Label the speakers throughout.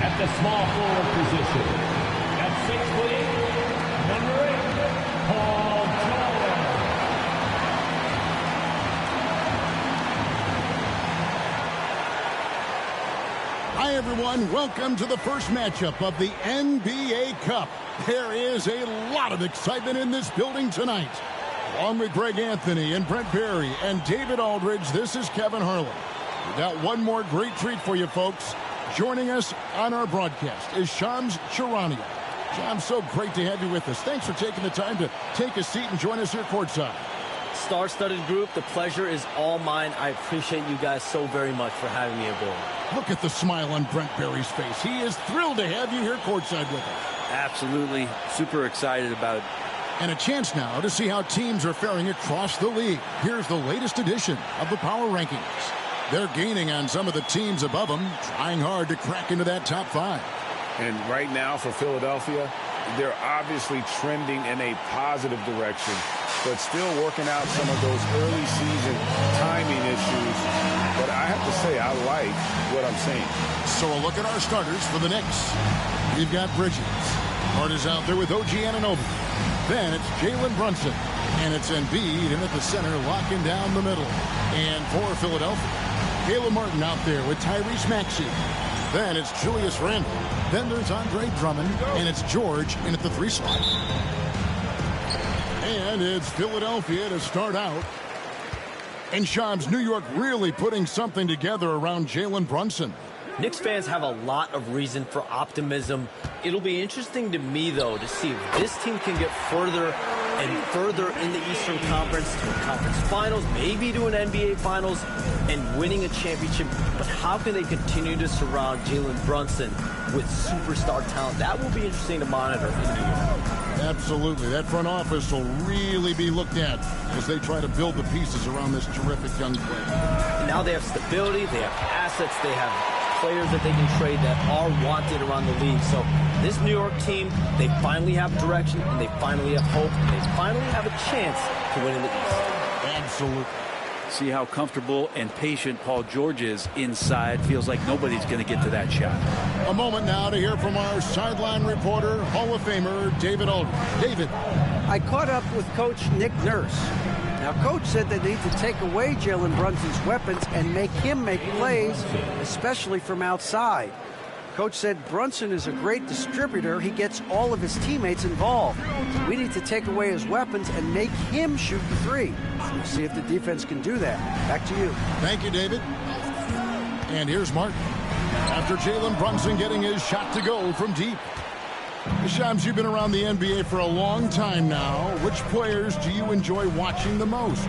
Speaker 1: at the small forward position. At 6'8", number 8, Paul George.
Speaker 2: Hi, everyone. Welcome to the first matchup of the NBA Cup. There is a lot of excitement in this building tonight. Along with Greg Anthony and Brent Barry and David Aldridge, this is Kevin Harlan. We got one more great treat for you, folks. Joining us on our broadcast is Shams Charania. Shams, so great to have you with us. Thanks for taking the time to take a seat and join us here courtside.
Speaker 3: Star-studded group, the pleasure is all mine. I appreciate you guys so very much for having me aboard.
Speaker 2: Look at the smile on Brent Barry's face. He is thrilled to have you here courtside with us.
Speaker 4: Absolutely. Super excited about it.
Speaker 2: And a chance now to see how teams are faring across the league. Here's the latest edition of the Power Rankings. They're gaining on some of the teams above them, trying hard to crack into that top 5.
Speaker 5: And right now for Philadelphia, they're obviously trending in a positive direction, but still working out some of those early season timing issues. But I have to say, I like what I'm seeing.
Speaker 2: So a look at our starters for the Knicks. We've got Bridges. Hart is out there with OG Anunoby. Then it's Jalen Brunson. And it's Embiid in at the center, locking down the middle. And for Philadelphia, Caleb Martin out there with Tyrese Maxey. Then it's Julius Randle. Then there's Andre Drummond. And it's George in at the 3 slot. And it's Philadelphia to start out. And Shams, New York really putting something together around Jalen Brunson.
Speaker 3: Knicks fans have a lot of reason for optimism. It'll be interesting to me, though, to see if this team can get further and further in the Eastern Conference to a conference finals, maybe to an NBA finals, and winning a championship. But how can they continue to surround Jalen Brunson with superstar talent? That will be interesting to monitor in New York.
Speaker 2: Absolutely. That front office will really be looked at as they try to build the pieces around this terrific young player.
Speaker 3: And now they have stability, they have assets, they have players that they can trade that are wanted around the league. So this New York team, they finally have direction, and they finally have hope, and they finally have a chance to win in the East.
Speaker 2: Absolutely.
Speaker 4: See how comfortable and patient Paul George is inside. Feels like nobody's going to get to that shot.
Speaker 2: A moment now to hear from our sideline reporter, Hall of Famer David Aldridge. David.
Speaker 6: I caught up with Coach Nick Nurse. Now, Coach said they need to take away Jalen Brunson's weapons and make him make plays, especially from outside. Coach said Brunson is a great distributor. He gets all of his teammates involved. We need to take away his weapons and make him shoot the 3. We'll see if the defense can do that. Back to you.
Speaker 2: Thank you, David. And here's Martin. After Jalen Brunson getting his shot to go from deep. Shams, you've been around the NBA for a long time now. Which players do you enjoy watching the most?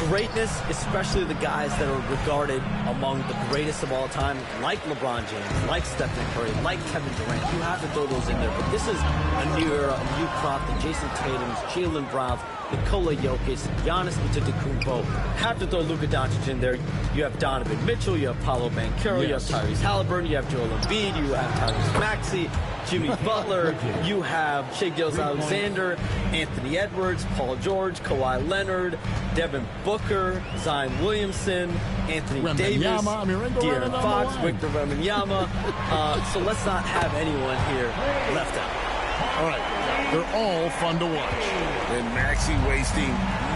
Speaker 3: Greatness, especially the guys that are regarded among the greatest of all time, like LeBron James, like Stephen Curry, like Kevin Durant. You have to throw those in there. But this is a new era, a new crop. The Jason Tatums, Jaylen Browns, Nikola Jokic, Giannis Antetokounmpo. Have to throw Luka Doncic in there. You have Donovan Mitchell, you have Paolo Banchero, you have Tyrese Halliburton, you have Joel Embiid, you have Tyrese Maxey, Jimmy Butler, you have Shai Gilgeous-Alexander, Anthony Edwards, Paul George, Kawhi Leonard, Devin Booker, Zion Williamson, Anthony Davis, De'Aaron Fox, Victor Wembanyama. So let's not have anyone here left out.
Speaker 2: All right, they're all fun to watch.
Speaker 5: And Maxey wasting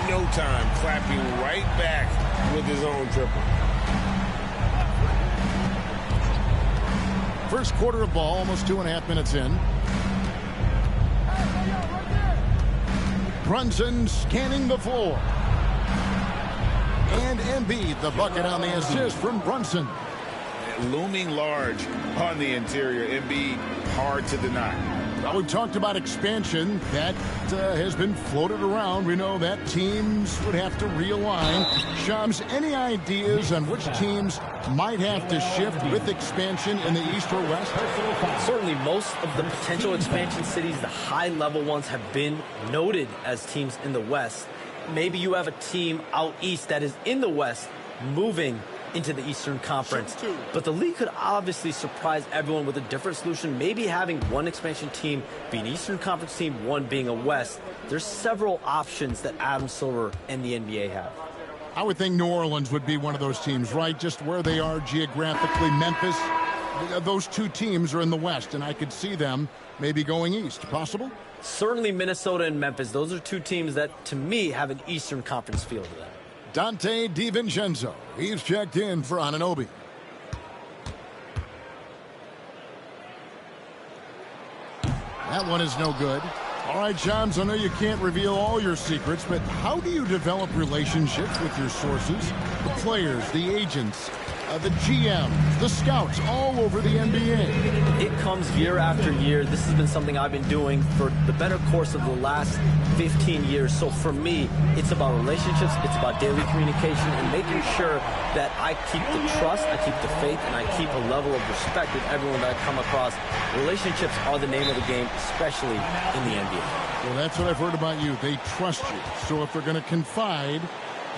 Speaker 5: no time, clapping right back with his own triple.
Speaker 2: First quarter of ball, almost 2.5 minutes in. Brunson scanning the floor. And Embiid, the bucket on the assist from Brunson.
Speaker 5: Looming large on the interior. Embiid, hard to deny.
Speaker 2: Well, we talked about expansion. That has been floated around. We know that teams would have to realign. Shams, any ideas on which teams might have to shift with expansion in the East or West?
Speaker 3: Certainly most of the potential expansion cities, the high-level ones, have been noted as teams in the West. Maybe you have a team out east that is in the West moving into the Eastern Conference. But the league could obviously surprise everyone with a different solution. Maybe having one expansion team be an Eastern Conference team, one being a West. There's several options that Adam Silver and the NBA have.
Speaker 2: I would think New Orleans would be one of those teams, right? Just where they are geographically. Memphis, those two teams are in the West, and I could see them maybe going east. Possible?
Speaker 3: Certainly Minnesota and Memphis. Those are two teams that, to me, have an Eastern Conference feel to them.
Speaker 2: Dante DiVincenzo. He's checked in for Anunoby. That one is no good. All right, Shams, I know you can't reveal all your secrets, but how do you develop relationships with your sources, the players, the agents, the GM, the scouts all over the NBA?
Speaker 3: It comes year after year. This has been something I've been doing for the better course of the last 15 years. So for me, it's about relationships, it's about daily communication, and making sure that I keep the trust, I keep the faith, and I keep a level of respect with everyone that I come across. Relationships are the name of the game, especially in the NBA.
Speaker 2: Well, that's what I've heard about you. They trust you. So if they're going to confide,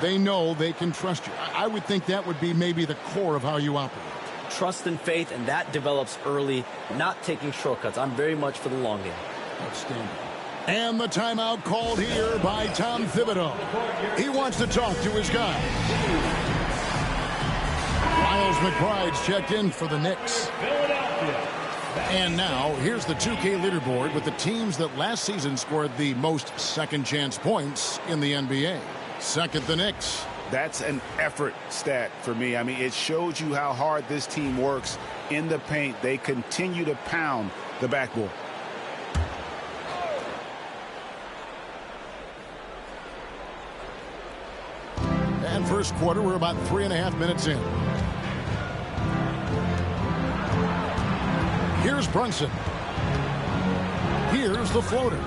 Speaker 2: they know they can trust you. I would think that would be maybe the core of how you operate.
Speaker 3: Trust and faith, and that develops early, not taking shortcuts. I'm very much for the long game.
Speaker 2: Outstanding. And the timeout called here by Tom Thibodeau. He wants to talk to his guy. Miles McBride's checked in for the Knicks. And now, here's the 2K leaderboard with the teams that last season scored the most second-chance points in the NBA. Second, the Knicks.
Speaker 5: That's an effort stat for me. I mean, it shows you how hard this team works in the paint. They continue to pound the backboard.
Speaker 2: And first quarter, we're about 3.5 minutes in. Here's Brunson. Here's the floater.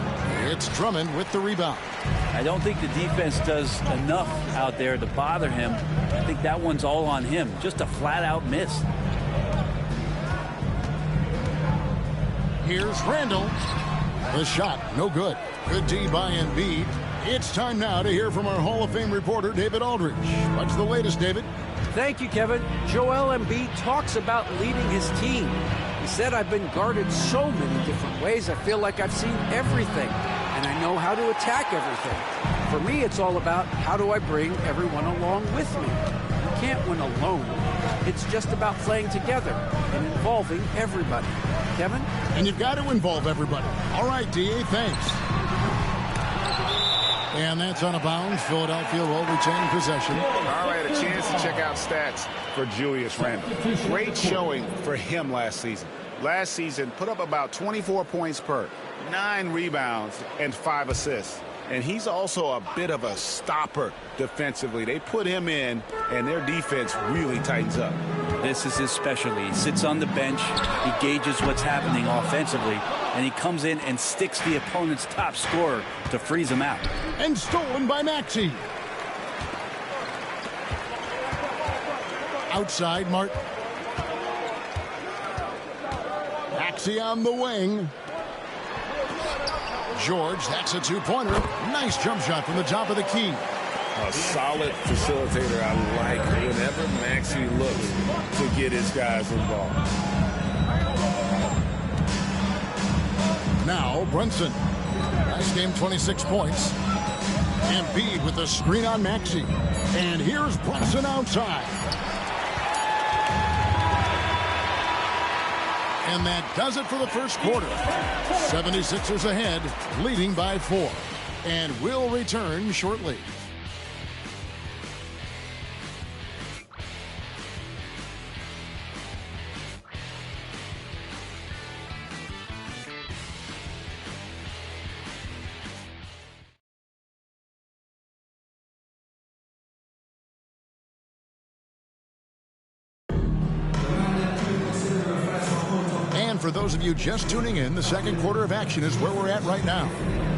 Speaker 2: It's Drummond with the rebound.
Speaker 4: I don't think the defense does enough out there to bother him. I think that one's all on him. Just a flat-out miss.
Speaker 2: Here's Randall. The shot, no good. Good D by Embiid. It's time now to hear from our Hall of Fame reporter, David Aldridge. What's the latest, David?
Speaker 6: Thank you, Kevin. Joel Embiid talks about leading his team. He said, I've been guarded so many different ways. I feel like I've seen everything, and I know how to attack everything. For me, it's all about how do I bring everyone along with me. You can't win alone. It's just about playing together and involving everybody. Kevin?
Speaker 2: And you've got to involve everybody. All right, D.A., thanks. And that's out of bounds. Philadelphia will retain possession.
Speaker 5: All right, a chance to check out stats for Julius Randle. Great showing for him last season. Last season, put up about 24 points per, 9 rebounds, and 5 assists. And he's also a bit of a stopper defensively. They put him in, and their defense really tightens up.
Speaker 4: This is his specialty. He sits on the bench, he gauges what's happening offensively, and he comes in and sticks the opponent's top scorer to freeze him out.
Speaker 2: And stolen by Maxey. Outside, Martin. Maxey on the wing. George, that's a two-pointer. Nice jump shot from the top of the key.
Speaker 5: A solid facilitator. I like whenever Maxey looks to get his guys involved.
Speaker 2: Now, Brunson. Last game, 26 points. Embiid with the screen on Maxey. And here's Brunson outside. And that does it for the first quarter. 76ers ahead, leading by 4. And we'll return shortly. For those of you just tuning in, the second quarter of action is where we're at right now.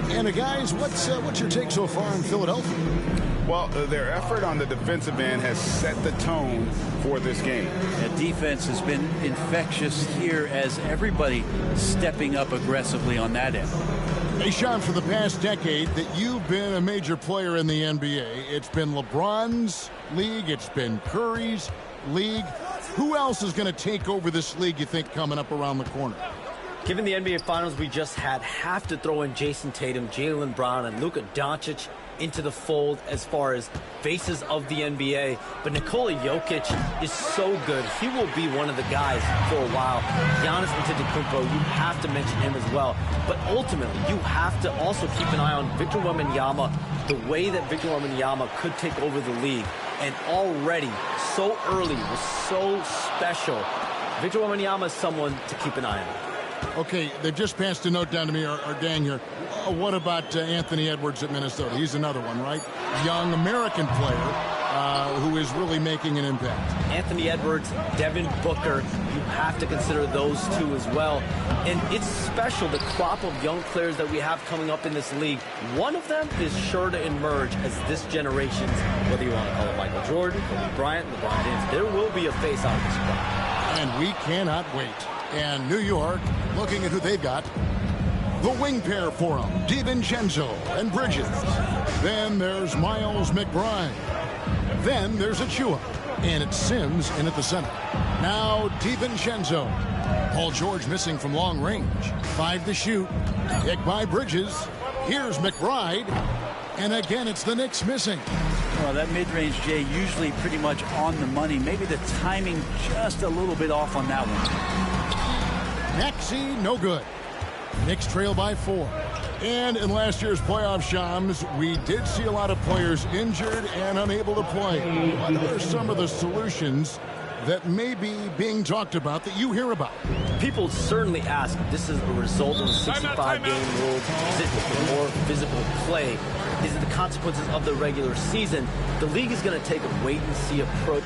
Speaker 2: And guys, what's your take so far in Philadelphia?
Speaker 5: Well, their effort on the defensive end has set the tone for this game.
Speaker 4: The defense has been infectious here as everybody stepping up aggressively on that end.
Speaker 2: Hey, Sean, for the past decade that you've been a major player in the NBA, it's been LeBron's league, it's been Curry's league. Who else is going to take over this league, you think, coming up around the corner?
Speaker 3: Given the NBA Finals we just had, have to throw in Jason Tatum, Jaylen Brown, and Luka Doncic. into the fold as far as faces of the NBA. But Nikola Jokic is so good. He will be one of the guys for a while. Giannis Antetokounmpo, you have to mention him as well. But ultimately, you have to also keep an eye on Victor Wembanyama, the way that Victor Wembanyama could take over the league. And already, so early, was so special. Victor Wembanyama is someone to keep an eye on.
Speaker 2: Okay, they've just passed a note down to me, our gang here. What about Anthony Edwards at Minnesota? He's another one, right? Young American player who is really making an impact.
Speaker 3: Anthony Edwards, Devin Booker, you have to consider those two as well. And it's special, the crop of young players that we have coming up in this league. One of them is sure to emerge as this generation's, whether you want to call it Michael Jordan, Kobe Bryant, LeBron James, there will be a face out of this crop.
Speaker 2: And we cannot wait. And New York, looking at who they've got, the wing pair for them, DiVincenzo and Bridges. Then there's Miles McBride. Then there's Achua. And it's Sims in at the center. Now DiVincenzo. Paul George missing from long range. 5 to shoot. Picked by Bridges. Here's McBride. And again, it's the Knicks missing.
Speaker 4: Well, that mid-range, Jay, usually pretty much on the money. Maybe the timing just a little bit off on that one.
Speaker 2: Maxey, no good. Knicks trail by 4. And in last year's playoff, Shams, we did see a lot of players injured and unable to play. What are some of the solutions that may be being talked about that you hear about?
Speaker 3: People certainly ask if this is a result of the 65-game rule. Is it more physical play? Is it the consequences of the regular season? The league is going to take a wait-and-see approach.